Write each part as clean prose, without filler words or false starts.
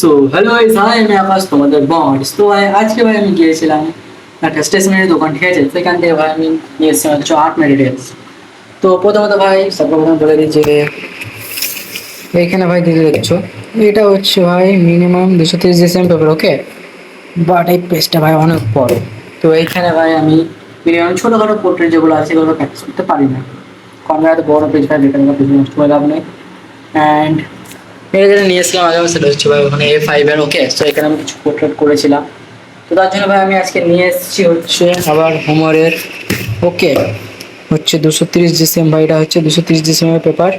So hello guys, high আমি আকাশ তোমাদের বস। তো ভাই আজকে ভাই আমি গিয়েছিলাম একটা স্টেশনারি দোকান, ঠিক আছে? সেখান থেকে ভাই আমি নিয়ে এসেছিলাম কিছু আর্ট মেটেরিয়ালস। তো প্রথমত ভাই সর্বপ্রথম বলে দিই যে এইখানে ভাই দিদি দেখছো, এটা হচ্ছে ভাই মিনিমাম 230 পেপার, ওকে? বাট এই পেজটা ভাই অনেক বড়। তো এইখানে ভাই আমি মিনিমাম ছোটখাটো পোর্ট্রেট যেগুলো আছে সেগুলো প্র্যাকটিস করতে পারি না, কারণ এত বড় পেজ ভাই বেকার পেজ নষ্ট করে লাভ নেই। অ্যান্ড এটা যেটা নিয়েছিলাম আগে সেটা হচ্ছে ভাই ওখানে A5 এর, ওকে? তো এখানে আমি কিছু পোর্ট্রেট করেছিলাম। তো তার জন্য ভাই আমি আজকে নিয়ে এসেছি হচ্ছে আবার হোমারের, ওকে? হচ্ছে 230 GSM ভাই, এটা হচ্ছে 230 GSM এর পেপার,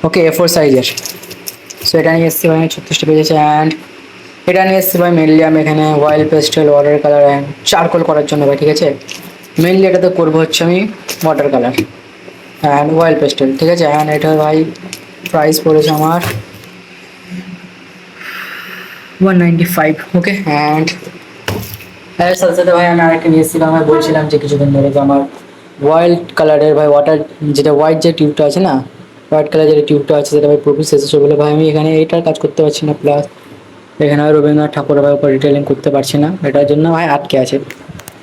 ওকে? A4 সাইজের। সো এটা নিয়ে এসেছি ভাই 36টা পেজ আছে। অ্যান্ড এটা নিয়ে এসেছি ভাই মেনলি আমি এখানে oil pastel, water colour and charcoal করার জন্য ভাই, ঠিক আছে? মেনলি এটাতে করবো হচ্ছে আমি water colour and oil pastel, ঠিক আছে? অ্যান্ড এটা ভাই প্রাইস পড়েছে আমার 195, ওকে? অ্যান্ড এর সাথে সাথে ভাই আমি আরেকটা নিয়ে এসেছিলাম, আমি বলছিলাম যে কিছুদিন ধরে যে আমার হোয়াইট কালারের ভাই ওয়াটার, যেটা হোয়াইট যে টিউবটা আছে না, হোয়াইট কালার যে টিউবটা আছে সেটা ভাই প্রফিট শেষ হচ্ছে বলে ভাই আমি এখানে এইটার কাজ করতে পারছি না। প্লাস এখানে রবীন্দ্রনাথ ঠাকুরের ভাই উপর ডিটেলিং করতে পারছি না, এটার জন্য ভাই আটকে আছে।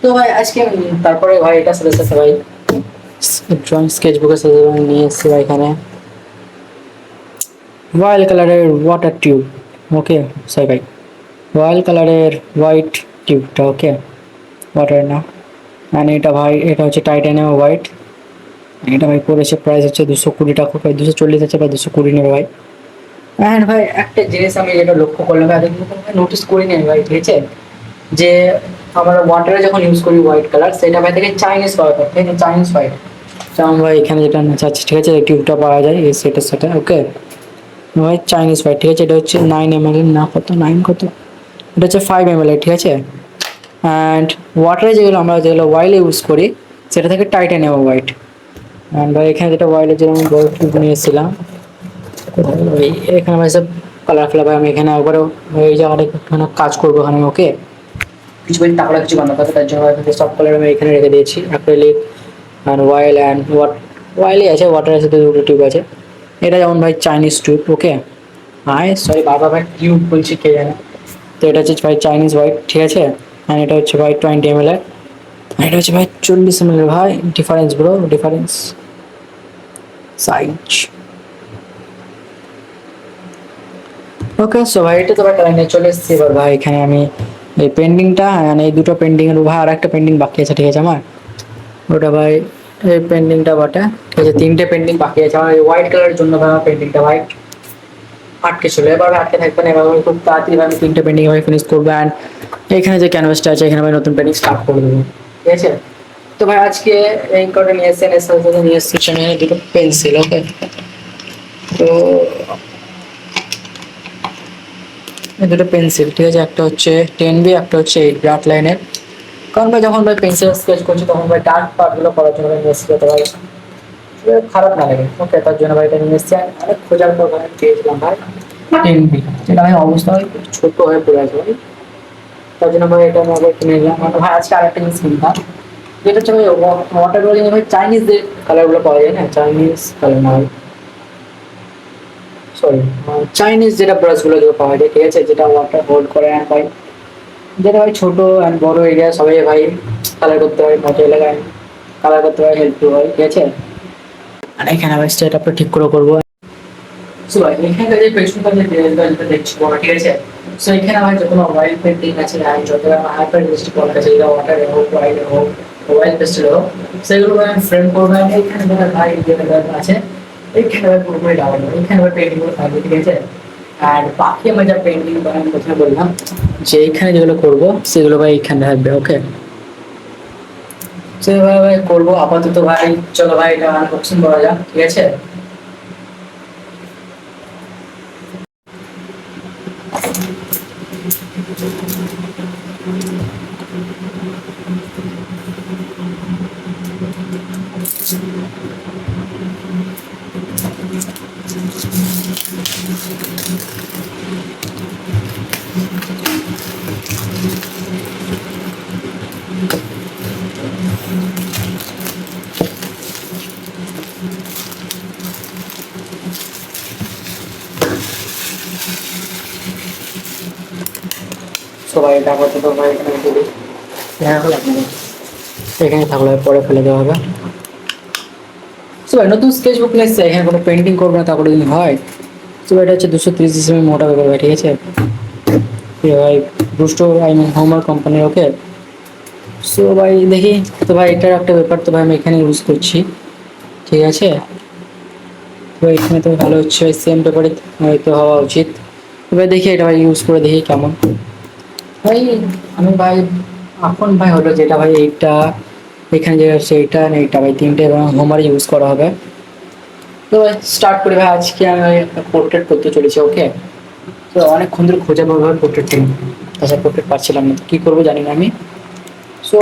তো ভাই আজকে তারপরে ভাই এটার সাথে সাথে ভাই ড্রয়িং স্কেচ বুকের সাথে আমি নিয়ে এসেছি ভাই এখানে রয়্যাল কালারের ওয়াটার টিউব, ওকে? সরি ভাই, রয়্যাল কালারের হোয়াইট টিউবটা, ওকে? ওয়াটার না। মানে এটা ভাই এটা হচ্ছে টাইটানিয়াম হোয়াইট। এটা ভাই পড়েছে প্রাইস হচ্ছে 220 টাকা, প্রায় 240 আছে, প্রায় 220 নেবে ভাই। অ্যান্ড ভাই একটা জিনিস আমি যেটা লক্ষ্য করলাম, এতদিন নোটিস করিনি আমি ভাই, ঠিক আছে? যে আমরা ওয়াটারে যখন ইউজ করি হোয়াইট কালার, সেটা ভাই থেকে চাইনিজ পাওয়া যায়, ঠিক আছে? Chinese white. যেমন ভাই এখানে যেটা চাচ্ছি, ঠিক আছে? টিউবটা পাওয়া যায় এই সেটের সাথে, ওকে? ভাই চাইনিজ হোয়াইট, ঠিক আছে? এটা হচ্ছে 9 ml এর, না কত 9 কত, এটা হচ্ছে 5 ml এর, ঠিক আছে? অ্যান্ড ওয়াটারে যেগুলো ওয়াইলে ইউজ করি সেটা থেকে টাইটানিয়াম হোয়াইট। অ্যান্ড ভাই এখানে যেটা ওয়াইলের যেরকম বড় টিউব নিয়ে এসেছিলাম, ভাই এখানে ভাই সব কালার ফেলা ভাই, আমি এখানে একবারও এই জায়গাটা এখানে কাজ করবো এখানে, ওকে? কিছু ভাই টাকা কিছু বানাতে হবে, তার জন্য এখানে সব কালার আমি এখানে রেখে দিয়েছি, অ্যাক্রিলিক অ্যান্ড ওয়াইল অ্যান্ড ওয়াইলই আছে, ওয়াটারের সাথে দুটো টিউব আছে। এটা যেমন ভাই চাইনিজ টিউব, ওকে? হ্যাঁ সরি বাবা ভাই টিউব বলছি কে জানে। তো এটা হচ্ছে ভাই চাইনিজ হোয়াইট, ঠিক আছে? অ্যান্ড এটা হচ্ছে ভাই 20 ml এর, আর এটা হচ্ছে ভাই 40 ml এর। ভাই ডিফারেন্স ব্রো, ডিফারেন্স সাইজ, ওকে? সো ভাই এটা তো ভাই কালার নিয়ে চলে এসেছি। এবার ভাই এখানে আমি এই পেন্ডিংটা, মানে এই দুটো পেন্ডিং এর ভাই আর একটা পেন্ডিং বাকি আছে, ঠিক আছে? আমার ওটা ভাই এই পেন্ডিংটা বটে, ঠিক আছে? 3টে পেন্ডিং বাকি আছে আমার এই হোয়াইট কালারের জন্য ভাই, আমার পেন্ডিংটা ভাই আটকে ছিল। এবার আটকে থাকবে না, এবার আমি খুব তাড়াতাড়ি আমি 3টে পেন্ডিং ভাই ফিনিশ করবো। অ্যান্ড এখানে যে ক্যানভাসটা আছে এখানে ভাই নতুন পেন্ডিং স্টার্ট করে দেবো, ঠিক আছে? তো ভাই আজকে এই কটা নিয়ে এসেছেন, এর সাথে সাথে নিয়ে এসেছি আমি এখানে দুটো পেন্সিল, ওকে? তো এই দুটো পেন্সিল, ঠিক আছে? একটা হচ্ছে 10B, একটা হচ্ছে 8B আর্ট লাইনের। কারণ ভাই যখন ভাই পেন্সিল স্কেচ করছি তখন ভাই ডার্ক পার্টগুলো করার জন্য ভাই নিয়ে এসেছি, যাতে ভাই খারাপ না লাগে, ওকে? তার জন্য ভাই এটা নিয়ে এসেছি। অনেক খোঁজার পর ভাই পেয়েছিলাম ভাই 10B, যেটা ভাই অবস্থা ভাই খুব ছোট হয়ে পড়ে আছে ভাই। তার জন্য ভাই এটা আমি আবার কিনে নিলাম। মানে ভাই আজকে আরেকটা জিনিস কিনতাম, যেটা হচ্ছে ভাই ওয়াটার কালারিং ভাই চাইনিজ যে কালারগুলো পাওয়া যায় না, চাইনিজ কালার না, সরি চাইনিজ যেটা ব্রাশগুলো যেগুলো পাওয়া যায়, ঠিক আছে? যেটা ওয়াটার হোল্ড করে। অ্যান্ড ভাই যেটা ভাই ছোট অ্যান্ড বড় এরিয়া সবাই ভাই কালার করতে হয়, মজা এলাকায় কালার করতে হয়, হেল্পফুল হয়, ঠিক আছে? আর এখানে আবার স্টেট আপটা ঠিক করে করবো। সো এখানকার যে পেছনকার যে ডিজাইনটা দেখছি বড়, ঠিক আছে? সো এখানে আমার যে কোনো অয়েল পেন্টিং আছে আর যত হাইপার রিয়েলিস্টিক করা আছে, যেটা ওয়াটার হোক, অয়েল হোক, অয়েল পেস্টেল হোক, সেগুলো আমি ফ্রেম করবো। এখানে যেটা ভাই যেটা আছে এইখানে ভাই পুরোপুরি ডাউন, এখানে ভাই পেন্টিং গুলো থাকবে, ঠিক আছে? আর বাকি আমার যা পেন্টিং আমি প্রথমে বললাম যে এইখানে যেগুলো করবো সেগুলো ভাই এইখানে থাকবে, ওকে? সেভাবে ভাই করবো আপাতত ভাই। চলো ভাই এটা আনবক্সিং করা যাক, ঠিক আছে? সো ভাই এটা আপাতত ভাই এখানে রেখে দিই। হ্যাঁ হলো আপনাদের এখানে থাকলে পরে ফেলে দেওয়া হবে। সো ভাই নতুন স্কেচ বুক নিয়ে এসছে, এখানে কোনো পেন্টিং করবো না তারপরে যদি হয়। সো এটা হচ্ছে 230 মোটা পেপার ভাই, ঠিক আছে। এ ভাই ব্রুস্টো আই মিন হোমার কোম্পানির, ওকে। সো ভাই দেখি, তো ভাই এটার একটা ব্যাপার, তো ভাই আমি এখানে ইউজ করছি, ঠিক আছে। তো এখানে তো ভালো হচ্ছে ভাই, সেম পেপারে হয়তো হওয়া উচিত। তো ভাই দেখি এটা ভাই ইউজ করে দেখি কেমন ভাই। আমি ভাই এখন ভাই হলো যেটা ভাই এইটা এখানে যে আছে এইটা আর এইটা ভাই তিনটে হোমার ইউজ করা হবে। তো ভাই স্টার্ট করি ভাই, আজকে আমি ভাই একটা পোর্ট্রেট করতে চলেছি, ওকে। তো অনেকক্ষণ ধরে খোঁজা পাবো ভাই পোর্ট্রেট থেকে, তাছাড়া পোর্ট্রেট পাচ্ছিলাম না, কি করবো জানি না আমি। সো